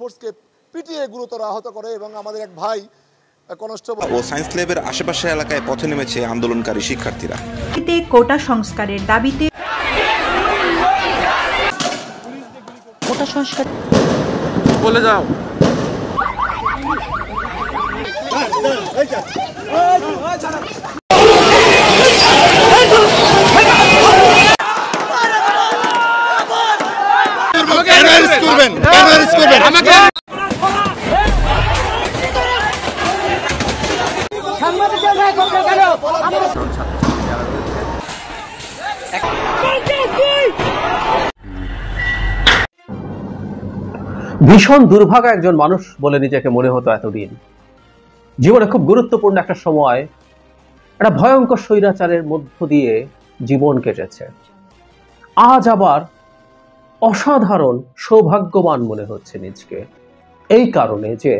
ফোর্সকে পিটিয়ে গুরুতর আহত করে এবং আমাদের এক ভাই কনস্টেবল ও সায়েন্স ল্যাবের আশেপাশের এলাকায় পথে নেমেছে আন্দোলনকারী শিক্ষার্থীরা। কোটা সংস্কারের দাবিতে কোটা সংস্কার বলে যাও। ভীষণ দুর্ভাগা একজন মানুষ বলে নিজেকে মনে হতো এতদিন। জীবনে খুব গুরুত্বপূর্ণ একটা সময় একটা ভয়ঙ্কর স্বৈরাচারের মধ্য দিয়ে জীবন কেটেছে। আজ আবার অসাধারণ সৌভাগ্যবান মনে হচ্ছে নিজকে, এই কারণে যে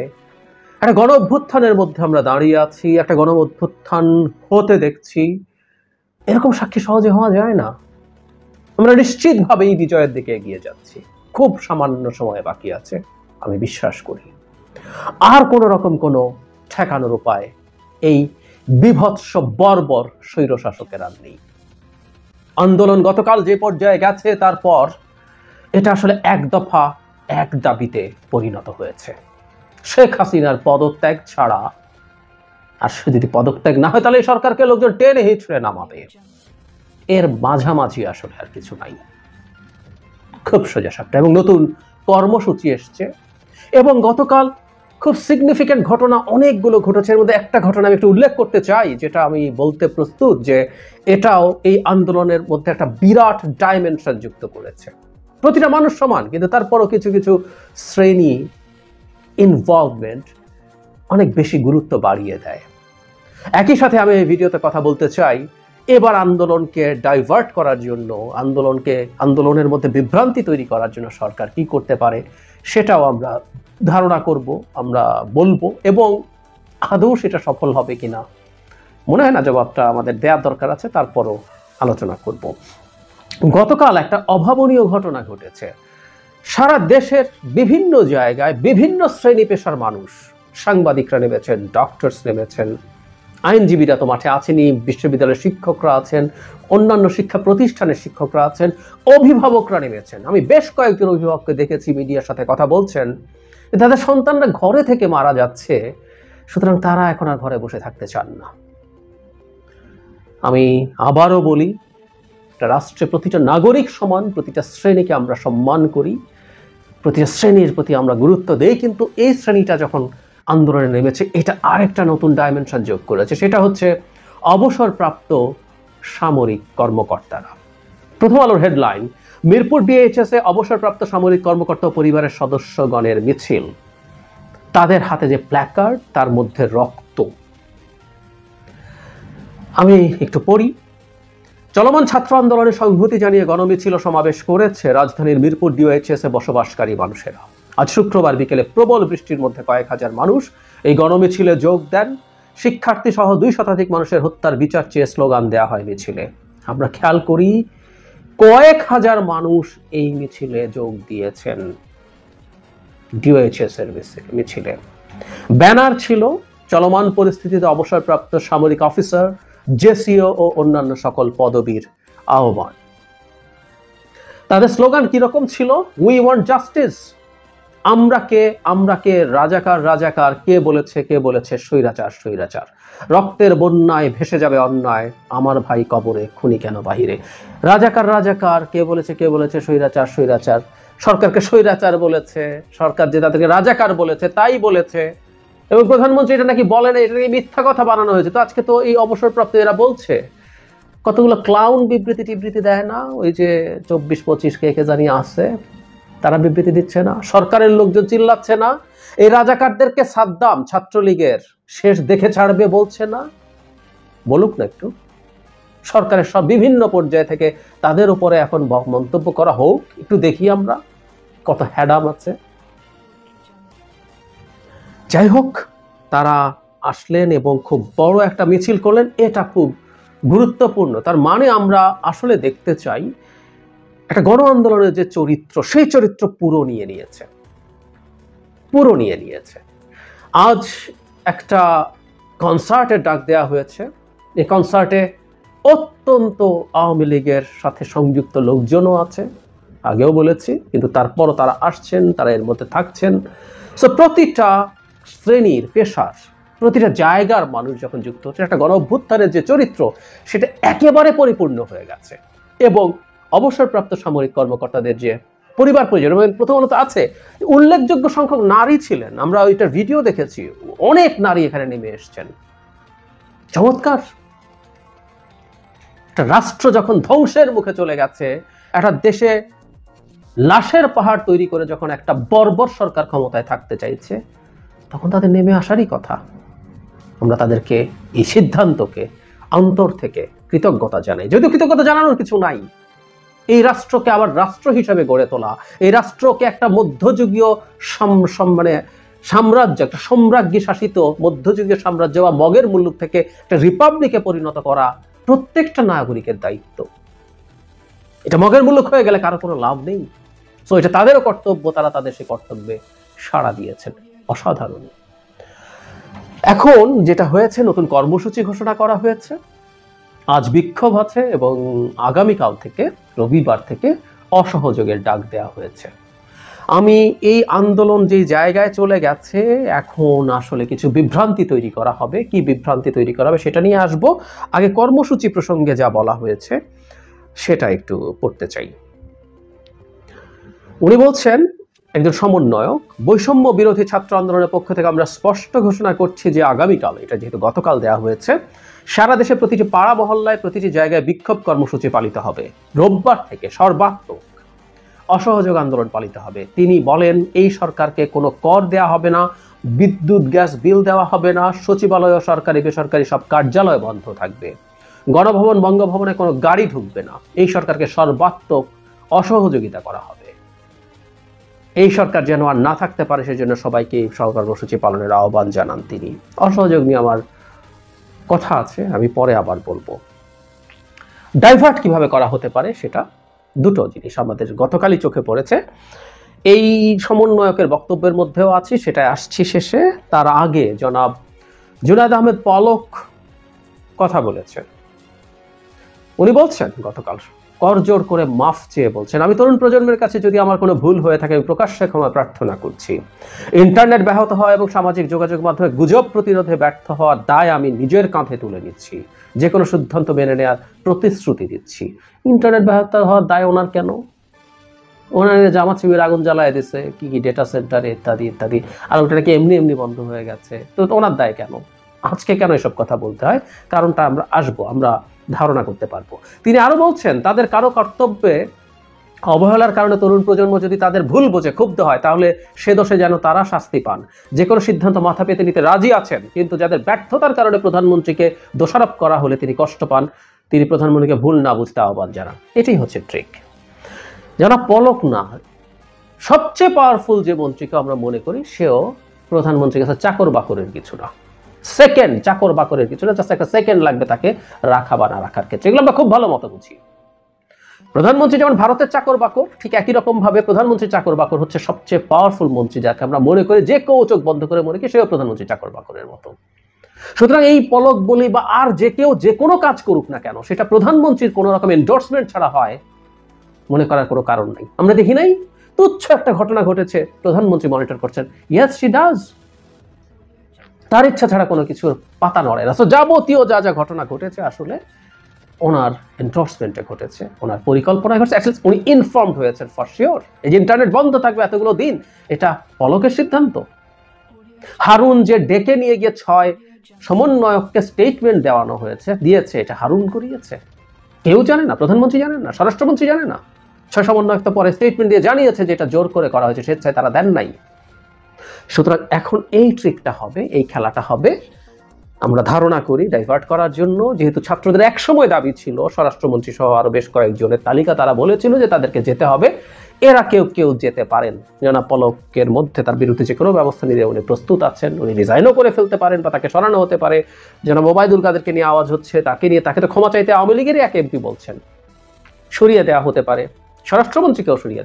একটা গণ অভ্যুত্থানের মধ্যে আমরা দাঁড়িয়ে আছি, একটা গণ অভ্যুত্থান হতে দেখছি। এরকম সাক্ষী সহজে হওয়া যায় না। আমরা নিশ্চিতভাবেই বিজয়ের দিকে এগিয়ে যাচ্ছি। খুব সামান্য সময় বাকি আছে, আমি বিশ্বাস করি। আর কোন রকম কোনো ঠেকানোর উপায় এই বিভৎস বর্বর স্বৈর শাসকের আর নেই। আন্দোলন গতকাল যে পর্যায়ে গেছে, তারপর এটা আসলে এক দফা এক দাবিতে পরিণত হয়েছে। শেখ হাসিনার পদত্যাগ ছাড়া, আর সে যদি পদত্যাগ না হয় তাহলে সরকারকে লোকজন টেনে হিচড়ে নামাবে। এর মাঝামাঝি আসলে আর কিছু নাই। খুব সোজা সাপটা। এবং নতুন কর্মসূচি এসছে এবং গতকাল খুব সিগনিফিক্যান্ট ঘটনা অনেকগুলো ঘটেছে। এর মধ্যে একটা ঘটনা আমি একটু উল্লেখ করতে চাই, যেটা আমি বলতে প্রস্তুত যে এটাও এই আন্দোলনের মধ্যে একটা বিরাট ডাইমেনশন যুক্ত করেছে। প্রতিটা মানুষ সমান, কিন্তু তারপরও কিছু কিছু শ্রেণী ইনভলভমেন্ট অনেক বেশি গুরুত্ব বাড়িয়ে দেয়। একই সাথে আমি এই ভিডিওতে কথা বলতে চাই এবার আন্দোলনকে ডাইভার্ট করার জন্য, আন্দোলনের মধ্যে বিভ্রান্তি তৈরি করার জন্য সরকার কি করতে পারে সেটাও আমরা ধারণা করব, আমরা বলবো, এবং আদৌ সেটা সফল হবে কিনা মনে হয় না জবাবটা আমাদের দেওয়ার দরকার আছে, তারপরও আলোচনা করব। গতকাল একটা অভাবনীয় ঘটনা ঘটেছে। সারা দেশের বিভিন্ন জায়গায় বিভিন্ন শ্রেণী পেশার মানুষ, সাংবাদিকরা নেমেছেন, ডক্টরস নেমেছেন, আইনজীবীরা তো মাঠে আছেনই, বিশ্ববিদ্যালয়ের শিক্ষকরা আছেন, অন্যান্য শিক্ষা প্রতিষ্ঠানের শিক্ষকরা আছেন, অভিভাবকরা নেমেছেন। আমি বেশ কয়েকজন অভিভাবককে দেখেছি মিডিয়ার সাথে কথা বলছেন, তাদের সন্তানরা ঘরে থেকে মারা যাচ্ছে, সুতরাং তারা এখন আর ঘরে বসে থাকতে চান না। আমি আবারও বলি, একটা রাষ্ট্রে প্রতিটা নাগরিক সমান, প্রতিটা শ্রেণীকে আমরা সম্মান করি, প্রতিটা শ্রেণীর প্রতি আমরা গুরুত্ব দেই, কিন্তু এই শ্রেণীটা যখন আন্দোলনে নেমেছে এটা আরেকটা নতুন ডাইমেনশন যোগ করেছে। সেটা হচ্ছে অবসরপ্রাপ্ত সামরিক কর্মকর্তারা। প্রথম আলোর হেডলাইন, মিরপুর ডিএইচএস এ অবসরপ্রাপ্ত সামরিক কর্মকর্তা পরিবারের সদস্যগণের মিছিল, তাদের হাতে যে প্ল্যাকার্ড তার মধ্যে রক্ত। আমি একটু পড়ি। চলমান ছাত্র আন্দোলনে সংহতি জানিয়ে গণমিছিল সমাবেশ করেছে রাজধানীর মিরপুর ডিওএইচএস এ বসবাসকারী মানুষেরা। আজ শুক্রবার বিকেলে প্রবল বৃষ্টির মধ্যে কয়েক হাজার মানুষ এই গণমিছিলে যোগ দেন। শিক্ষার্থী সহ 2 শতাধিক মানুষের হত্যার বিচার চেয়ে স্লোগান দেওয়া হয় মিছিলে। আমরা খেয়াল করি, কয়েক হাজার মানুষ এই মিছিলে যোগ দিয়েছেন। ডিওএইচএস এর মিছিলে ব্যানার ছিল চলমান পরিস্থিতিতে অবসরপ্রাপ্ত সামরিক অফিসার, জেসিও ও অন্যান্য সকল পদবীর আহ্বান। তাদের স্লোগান কিরকম ছিল? We want justice. আমরা কে রাজাকার রাজাকার, কে বলেছে স্বৈরাচার স্বৈরাচার। রক্তের বন্যায় ভেসে যাবে অন্যায়, আমার ভাই কবরে খুনি কেন বাহিরে। রাজাকার রাজাকার, কে বলেছে স্বৈরাচার স্বৈরাচার। সরকারকে স্বৈরাচার বলেছে, সরকার যে তাদেরকে রাজাকার বলেছে তাই বলেছে, এবং প্রধানমন্ত্রী এটা নাকি বলে না, এটা নাকি মিথ্যা কথা বানানো হয়েছে। তো আজকে তো এই অবসরপ্রাপ্ত এরা বলছে, কতগুলো ক্লাউন বিবৃতি দেয় না, ওই যে 24-25 কে জানিয়ে আসে, তারা বিবৃতি দিচ্ছে না, সরকারের লোকজন চিল্লাচ্ছে না, এই রাজাকারদেরকে সাদ্দাম ছাত্রলীগের শেষ দেখে ছাড়বে বলছে না, বলুক না একটু। সরকারের সব বিভিন্ন পর্যায় থেকে তাদের উপরে এখন মন্তব্য করা হোক, একটু দেখি আমরা কত হ্যাডাম আছে। যাই হোক, তারা আসলেন এবং খুব বড় একটা মিছিল করলেন, এটা খুব গুরুত্বপূর্ণ। তার মানে আমরা আসলে দেখতে চাই একটা গণ আন্দোলনের যে চরিত্র, সেই চরিত্র পুরো নিয়ে নিয়েছে। পুরো নিয়ে নিয়েছে। আজ একটা কনসার্টের ডাক দেওয়া হয়েছে। এই কনসার্টে অত্যন্ত আওয়ামী লীগের সাথে সংযুক্ত লোকজনও আছে, আগেও বলেছি, কিন্তু তারপরও তারা আসছেন, তারা এর মধ্যে থাকছেন। সো প্রতিটা শ্রেণীর, পেশার, প্রতিটা জায়গার মানুষ যখন যুক্ত হচ্ছে, একটা গণ অভ্যুত্থানের যে চরিত্র সেটা একেবারে পরিপূর্ণ হয়ে গেছে। এবং অবসরপ্রাপ্ত সামরিক কর্মকর্তাদের যে পরিবার পরিজন, এবং প্রথমত আছে উল্লেখযোগ্য সংখ্যক নারী ছিলেন, আমরা ওইটার ভিডিও দেখেছি, অনেক নারী এখানে নেমে এসছেন। চমৎকার। একটা রাষ্ট্র যখন ধ্বংসের মুখে চলে গেছে, একটা দেশে লাশের পাহাড় তৈরি করে যখন একটা বর্বর সরকার ক্ষমতায় থাকতে চাইছে, তখন তাদের নেমে আসারই কথা। আমরা তাদেরকে, এই সিদ্ধান্তকে অন্তর থেকে কৃতজ্ঞতা জানাই। যদিও কৃতজ্ঞতা জানানোর কিছু নাই। এই রাষ্ট্রকে আবার রাষ্ট্র হিসেবে গড়ে তোলা, এই রাষ্ট্রকে একটা মধ্যযুগীয় মানে সাম্রাজ্য, একটা সম্রাজ্ঞী শাসিত মধ্যযুগীয় সাম্রাজ্য বা মগের মুলুক থেকে একটা রিপাবলিকে পরিণত করা প্রত্যেকটা নাগরিকের দায়িত্ব। এটা মগের মুলুক হয়ে গেলে কারো কোনো লাভ নেই। সো এটা তাদেরও কর্তব্য, তারা তাদের সেই কর্তব্যে সাড়া দিয়েছেন। অসাধারণ। এখন যেটা হয়েছে, নতুন কর্মসূচি ঘোষণা করা হয়েছে। আজ বিক্ষোভ আছে এবং আগামীকাল থেকে, রবিবার থেকে অসহযোগের ডাক দেওয়া হয়েছে। আমি এই আন্দোলন যে জায়গায় চলে গেছে, এখন আসলে কিছু বিভ্রান্তি তৈরি করা হবে। কি বিভ্রান্তি তৈরি করা হবে সেটা নিয়ে আসবো। আগে কর্মসূচি প্রসঙ্গে যা বলা হয়েছে সেটা একটু পড়তে চাই। উনি বলছেন, একজন সমন্বয়ক, বৈষম্য বিরোধী ছাত্র আন্দোলনের পক্ষ থেকে আমরা স্পষ্ট ঘোষণা করছি যে আগামীকাল, এটা যেহেতু গতকাল দেওয়া হয়েছে, সারা দেশে প্রতিটি পাড়া মহল্লায়, প্রতিটি জায়গায় বিক্ষোভ কর্মসূচি পালিত হবে। রোববার থেকে সর্বাত্মক অসহযোগ আন্দোলন পালিত হবে। তিনি বলেন, এই সরকারকে কোনো কর দেওয়া হবে না, বিদ্যুৎ গ্যাস বিল দেওয়া হবে না, সচিবালয়, সরকারি বেসরকারি সব কার্যালয় বন্ধ থাকবে, গণভবন বঙ্গভবনে কোনো গাড়ি ঢুকবে না। এই সরকারকে সর্বাত্মক অসহযোগিতা করা হবে। এই সরকার যেন আর না থাকতে পারে সেজন্য সবাইকে এই কর্মসূচি পালনের আহ্বান জানান তিনি। অসহযোগ নিয়ে আমার কথা আছে, আমি পরে আবার বলবো। ডাইভার্ট কিভাবে করা হতে পারে সেটা, দুটো জিনিস আমাদের গতকালই চোখে পড়েছে। এই সমন্বয়কের বক্তব্যের মধ্যেও আছে, সেটা আসছি শেষে। তার আগে জনাব জুনায়েদ আহমেদ পলক কথা বলেছেন। উনি বলছেন, গতকাল করজোড় করে মাফ চেয়ে বলছেন, আমি তরুণ প্রজন্মের কাছে যদি আমার কোনো ভুল হয়ে থাকে আমি প্রকাশ্যে ক্ষমা প্রার্থনা করছি। ইন্টারনেট ব্যাহত হওয়া এবং সামাজিক যোগাযোগ মাধ্যমে গুজব প্রতিরোধে ব্যর্থ হওয়ার দায় আমি নিজের কাঁধে তুলে নিচ্ছি। যে কোনো সিদ্ধান্ত মেনে নেওয়ার প্রতিশ্রুতি দিচ্ছি। ইন্টারনেট ব্যাহত হওয়ার দায় ওনার কেন? ওনার জামাত শিবির আগুন জ্বালায় দিছে, কি কি ডেটা সেন্টারে ইত্যাদি ইত্যাদি, আর ওটা নাকি এমনি এমনি বন্ধ হয়ে গেছে। তো ওনার দায় কেন? আজকে কেন এসব কথা বলতে হয়? কারণটা আমরা আসবো, আমরা ধারণা করতে পারবো। তিনি আরো বলছেন, তাদের কারো কর্তব্যে অবহেলার কারণে তরুণ প্রজন্ম যদি তাদের ভুল বোঝে, ক্ষুব্ধ হয়, তাহলে সে দোষে যেন তারা শাস্তি পান। যে কোনো সিদ্ধান্ত মাথা পেতে নিতে রাজি আছেন, কিন্তু যাদের ব্যর্থতার কারণে প্রধানমন্ত্রীকে দোষারোপ করা হলে তিনি কষ্ট পান, তিনি প্রধানমন্ত্রীকে ভুল না বুঝতে আহ্বান জানান। এটাই হচ্ছে ট্রিক। যারা পলক না, সবচেয়ে পাওয়ারফুল যে মন্ত্রীকে আমরা মনে করি, সেও প্রধানমন্ত্রীর কাছে চাকর বাকরের কিছু না, সেকেন্ড চাকর বাকরের কিছু না, জাস্ট একটা সেকেন্ড লাগবে তাকে রাখা বা না রাখার ক্ষেত্রে। এগুলো আমরা খুব ভালো মতো বুঝি। প্রধানমন্ত্রী যেমন ভারতের চাকর বাকর, ঠিক একই রকম ভাবে প্রধানমন্ত্রী চাকর বাকর হচ্ছে সবচেয়ে পাওয়ারফুল মন্ত্রী, যাকে আমরা মনে করি, যে কেউ চোখ বন্ধ করে মনে করি সেও প্রধানমন্ত্রী চাকর বাকরের মতো। সুতরাং এই পলক বলি বা আর যে কেউ যে কোনো কাজ করুক না কেন, সেটা প্রধানমন্ত্রীর কোনো রকম এন্ডোর্সমেন্ট ছাড়া হয় মনে করার কোনো কারণ নেই। আমরা দেখি নাই, তুচ্ছ একটা ঘটনা ঘটেছে, প্রধানমন্ত্রী মনিটর করছেন, ইয়েস শি ডাজ, তার ইচ্ছা ছাড়া কোনো কিছুর পাতা নড়ে না। সো যাবতীয় যা যা ঘটনা ঘটেছে আসলে ওনার এন্ডোর্সমেন্টে ঘটেছে, ওনার পরিকল্পনায় ঘটেছে। অ্যাটলিস্ট উনি ইনফর্মড হয়েছেন ফর শিওর। এই যে ইন্টারনেট বন্ধ থাকবে এতগুলো দিন, এটা পলকের সিদ্ধান্ত। হারুন যে ডেকে নিয়ে গিয়ে 6 সমন্বয়ককে স্টেটমেন্ট দেওয়ানো হয়েছে, দিয়েছে, এটা হারুন করিয়েছে? কেউ জানে না, প্রধানমন্ত্রী জানেন না, স্বরাষ্ট্রমন্ত্রী জানে না। 6 সমন্বয়ক তো পরে স্টেটমেন্ট দিয়ে জানিয়েছে যে এটা জোর করে করা হয়েছে, স্বেচ্ছায় তারা দেন নাই। সুতরাং এখন এই ট্রিকটা হবে, এই খেলাটা হবে, আমরা ধারণা করি ডাইভার্ট করার জন্য। যেহেতু ছাত্রদের একসময় দাবি ছিল, স্বরাষ্ট্রমন্ত্রী সহ আরো বেশ কয়েকজনের তালিকা তারা বলেছিল যে তাদেরকে যেতে হবে, এরা কেউ কেউ যেতে পারেন। জনাব পলকের মধ্যে তার বিরুদ্ধে যে কোনো ব্যবস্থা নিতে উনি প্রস্তুত আছেন, উনি রিজাইনও করে ফেলতে পারেন বা তাকে সরানো হতে পারে। জনাব ওবায়দুল কাদেরকে নিয়ে আওয়াজ হচ্ছে, তাকে তো ক্ষমা চাইতে আওয়ামী লীগেরই এক এমপি বলছেন, সরিয়ে দেওয়া হতে পারে, স্বরাষ্ট্রমন্ত্রীকেও সরিয়ে